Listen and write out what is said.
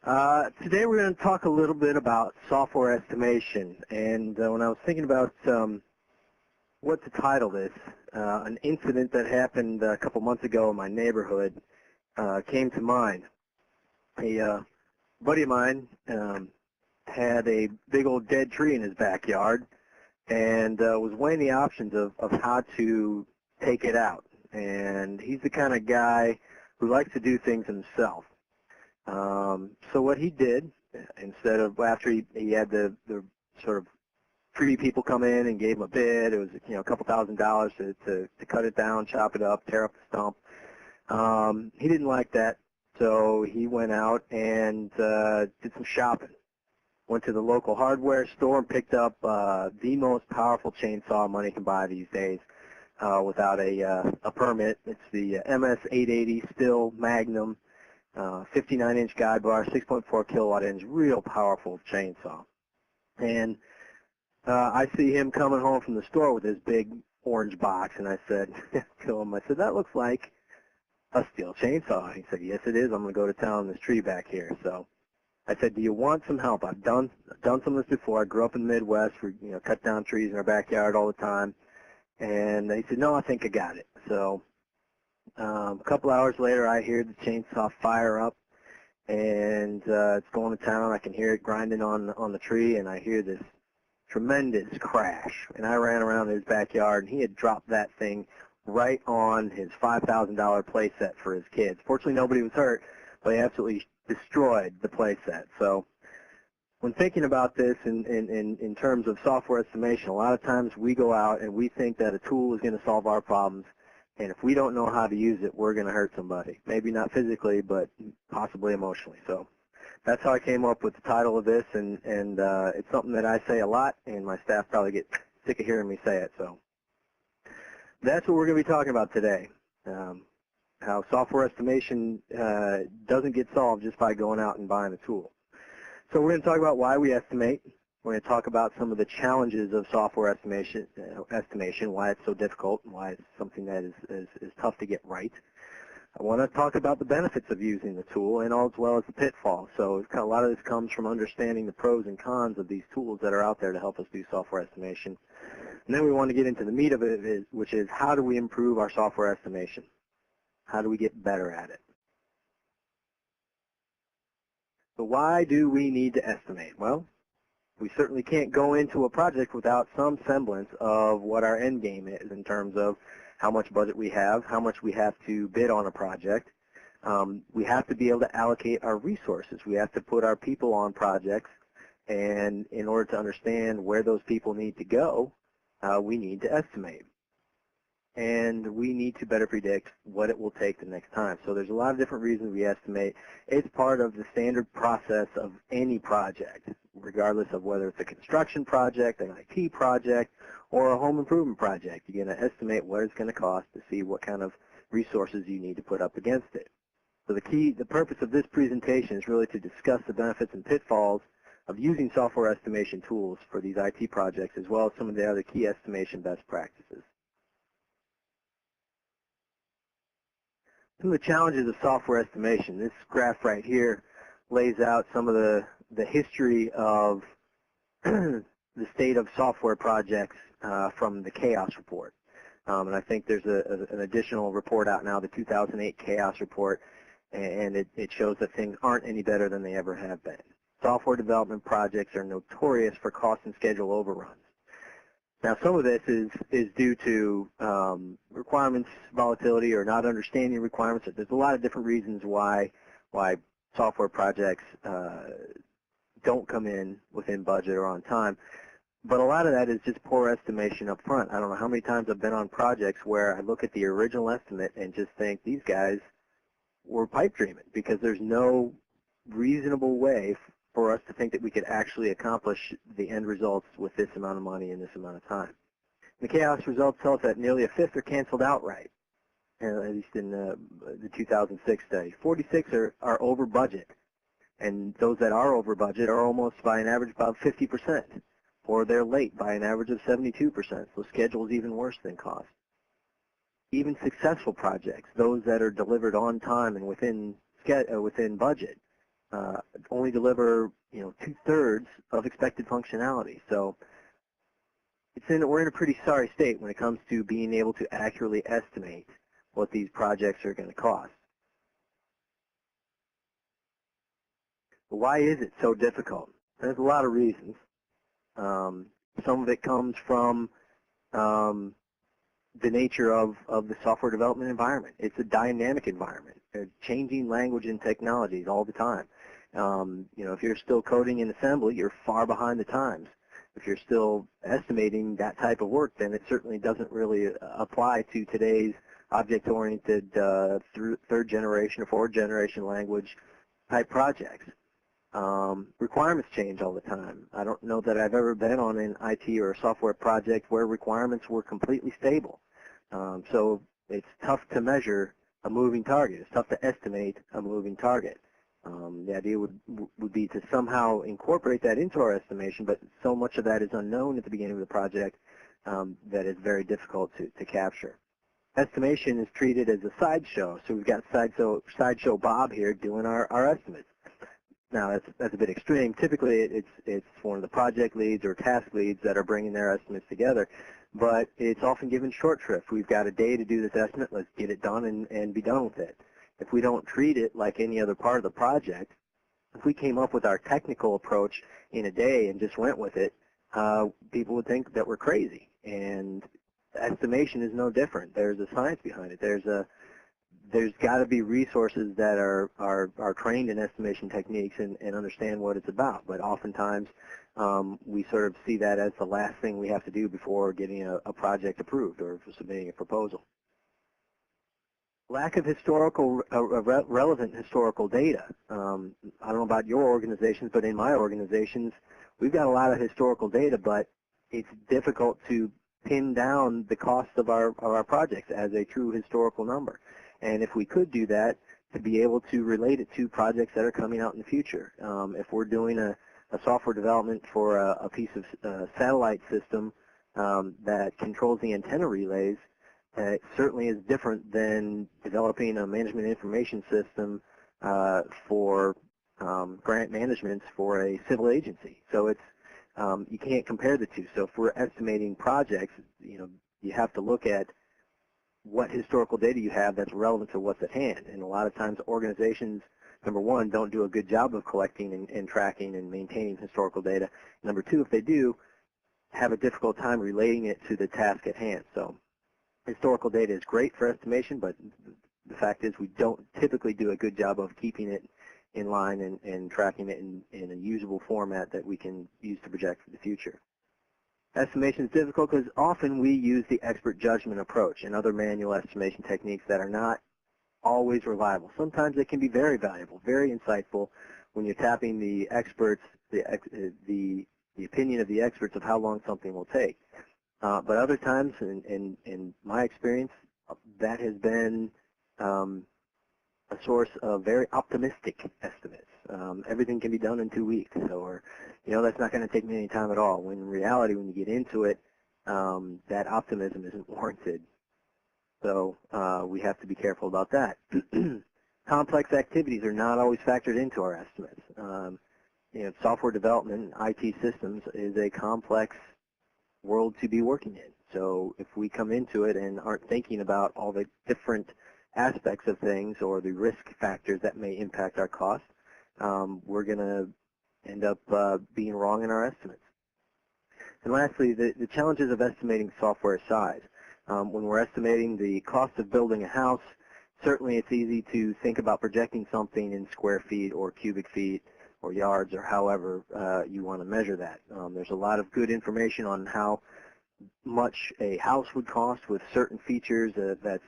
Today we're going to talk a little bit about software estimation, and when I was thinking about what to title this, an incident that happened a couple months ago in my neighborhood came to mind. A buddy of mine had a big old dead tree in his backyard and was weighing the options of how to take it out, and he's the kind of guy who likes to do things himself. So what he did, instead of after he had the sort of tree people come in and gave him a bid, it was a couple $1,000s to cut it down, chop it up, tear up the stump. He didn't like that, so he went out and did some shopping. Went to the local hardware store and picked up the most powerful chainsaw money can buy these days without a permit. It's the MS-880 Stihl Magnum. 59-inch guide bar, 6.4 kilowatt engine, real powerful chainsaw. And I see him coming home from the store with this big orange box, and I said to him, that looks like a Stihl chainsaw. He said, yes, it is. I'm going to go to town on this tree back here. So I said, do you want some help? I've done some of this before. I grew up in the Midwest. We cut down trees in our backyard all the time. And he said, no, I think I got it. So a couple hours later, I hear the chainsaw fire up, and it's going to town. I can hear it grinding on the tree, and I hear this tremendous crash. And I ran around his backyard, and he had dropped that thing right on his $5,000 play set for his kids. Fortunately, nobody was hurt, but he absolutely destroyed the play set. So when thinking about this in terms of software estimation, a lot of times we go out and we think that a tool is going to solve our problems. And if we don't know how to use it, we're going to hurt somebody. Maybe not physically, but possibly emotionally. So that's how I came up with the title of this, and it's something that I say a lot, and my staff probably get sick of hearing me say it. So that's what we're going to be talking about today, how software estimation doesn't get solved just by going out and buying a tool. So we're going to talk about why we estimate. We're going to talk about some of the challenges of software estimation, why it's so difficult, and why it's something that is tough to get right. I want to talk about the benefits of using the tool, and as well as the pitfalls. So a lot of this comes from understanding the pros and cons of these tools that are out there to help us do software estimation. And then we want to get into the meat of it, which is how do we improve our software estimation? How do we get better at it? So why do we need to estimate? Well, we certainly can't go into a project without some semblance of what our end game is in terms of how much budget we have, how much we have to bid on a project. We have to be able to allocate our resources. We have to put our people on projects, and in order to understand where those people need to go, we need to estimate. And we need to better predict what it will take the next time. So there's a lot of different reasons we estimate. It's part of the standard process of any project, regardless of whether it's a construction project, an IT project, or a home improvement project. You're going to estimate what it's going to cost to see what kind of resources you need to put up against it. So the purpose of this presentation is really to discuss the benefits and pitfalls of using software estimation tools for these IT projects, as well as some of the other key estimation best practices. Some of the challenges of software estimation. This graph right here lays out some of the history of the state of software projects from the Chaos Report. And I think there's an additional report out now, the 2008 Chaos Report, and it shows that things aren't any better than they ever have been. Software development projects are notorious for cost and schedule overruns. Now, some of this is due to requirements volatility or not understanding requirements. There's a lot of different reasons why software projects don't come in within budget or on time. But a lot of that is just poor estimation up front. I don't know how many times I've been on projects where I look at the original estimate and just think these guys were pipe dreaming, because there's no reasonable way for us to think that we could actually accomplish the end results with this amount of money in this amount of time. The chaos results tell us that nearly a fifth are canceled outright, at least in the 2006 study. 46 are over budget, and those that are over budget are almost by an average about 50%, or they're late by an average of 72%, so schedule is even worse than cost. Even successful projects, those that are delivered on time and within budget, only deliver 2/3 of expected functionality. So we're in a pretty sorry state when it comes to being able to accurately estimate what these projects are going to cost. But why is it so difficult? There's a lot of reasons. Some of it comes from the nature of the software development environment. It's a dynamic environment. There's changing language and technologies all the time. If you're still coding in assembly, you're far behind the times. If you're still estimating that type of work, then it certainly doesn't really apply to today's object-oriented third generation or fourth generation language type projects. Requirements change all the time. I don't know that I've ever been on an IT or a software project where requirements were completely stable. So it's tough to measure a moving target. It's tough to estimate a moving target. The idea would be to somehow incorporate that into our estimation, but so much of that is unknown at the beginning of the project that it's very difficult to capture. Estimation is treated as a sideshow, so we've got sideshow Bob here doing our estimates. Now that's a bit extreme. Typically it's one of the project leads or task leads that are bringing their estimates together, but it's often given short shrift. We've got a day to do this estimate. Let's get it done and be done with it. If we don't treat it like any other part of the project, if we came up with our technical approach in a day and just went with it, people would think that we're crazy. And estimation is no different. There's a science behind it. There's got to be resources that are trained in estimation techniques and understand what it's about. But oftentimes we sort of see that as the last thing we have to do before getting a project approved or submitting a proposal. Lack of relevant historical data. I don't know about your organizations, but in my organizations, we've got a lot of historical data, but it's difficult to pin down the cost of our projects as a true historical number. And if we could do that, to be able to relate it to projects that are coming out in the future. If we're doing a software development for a piece of satellite system that controls the antenna relays, it certainly is different than developing a management information system for grant management for a civil agency. So it's you can't compare the two. So if we're estimating projects, you have to look at what historical data you have that's relevant to what's at hand. And a lot of times organizations, number one, don't do a good job of collecting and tracking and maintaining historical data. Number two, if they do, have a difficult time relating it to the task at hand. So historical data is great for estimation, but the fact is we don't typically do a good job of keeping it in line and tracking it in a usable format that we can use to project for the future. Estimation is difficult because often we use the expert judgment approach and other manual estimation techniques that are not always reliable. Sometimes they can be very valuable, very insightful when you're tapping the experts, the opinion of the experts of how long something will take. But other times, in my experience, that has been a source of very optimistic estimates. Everything can be done in 2 weeks, or that's not going to take me any time at all. When in reality, when you get into it, that optimism isn't warranted. So we have to be careful about that. Complex activities are not always factored into our estimates. Software development, IT systems is a complex world to be working in. So if we come into it and aren't thinking about all the different aspects of things or the risk factors that may impact our costs, we're going to end up being wrong in our estimates. And lastly, the challenges of estimating software size. When we're estimating the cost of building a house, certainly it's easy to think about projecting something in square feet or cubic feet or yards or however you want to measure that. There's a lot of good information on how much a house would cost with certain features that's,